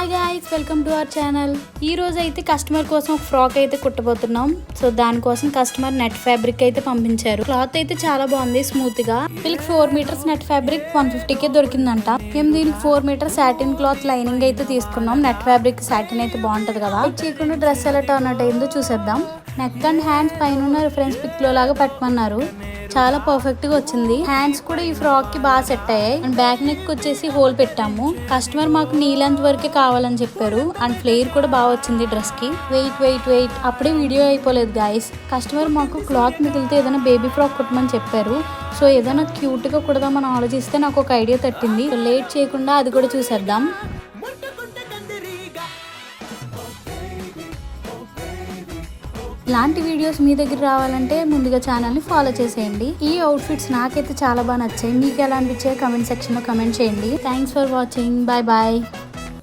Hi guys, welcome to our channel. ఈ రోజు అయితే కస్టమర్ కోసం ఒక ఫ్రాక్ అయితే కుట్టబోతున్నాం. సో దానికోసం కస్టమర్ నెట్ ఫ్యాబ్రిక్ అయితే పంపించారు. క్లాత్ అయితే చాలా బాగుంది, స్మూత్ గా. వీళ్ళకి 4 మీటర్స్ నెట్ ఫ్యాబ్రిక్ 150కే దొరికిందంట. మేము దీనికి 4 మీటర్ సాటిన్ క్లాత్ లైనింగ్ అయితే తీసుకున్నాం. నెట్ ఫ్యాబ్రిక్ సాటిన్ అయితే బాగుంటది కదా. చేయకుండా డ్రెస్ ఎలా టర్న్ అవుట్ అయిందో చూసేద్దాం. నెక్ అండ్ హ్యాండ్స్ పైన రిఫరెన్స్ పిక్ లో లాగా పెట్టమన్నారు. చాలా పర్ఫెక్ట్ గా వచ్చింది. హ్యాండ్స్ కూడా ఈ ఫ్రాక్ కి బాగా సెట్ అయ్యాయి. అండ్ బ్యాక్ నెక్ వచ్చేసి హోల్ పెట్టాము. కస్టమర్ మాకు నీ లెంత్ వరకే కావాలని చెప్పారు. అండ్ ఫ్లేర్ కూడా బాగా వచ్చింది డ్రెస్ కి. వెయిట్ అప్పుడే వీడియో అయిపోలేదు గాయస్. కస్టమర్ మాకు క్లాత్ మిగిలితే ఏదైనా బేబీ ఫ్రాక్ కుట్టమని చెప్పారు. సో ఏదైనా క్యూట్ గా కుడదామని ఆలోచిస్తే నాకు ఒక ఐడియా తట్టింది. లేట్ చేయకుండా అది కూడా చూసేద్దాం. ఇలాంటి వీడియోస్ మీ దగ్గర రావాలంటే ముందుగా ఛానల్ని ఫాలో చేసేయండి. ఈ అవుట్ఫిట్స్ నాకైతే చాలా బాగా నచ్చాయి. మీకు ఎలా అనిపించాయో కమెంట్ సెక్షన్లో కమెంట్ చేయండి. Thanks for watching. Bye bye.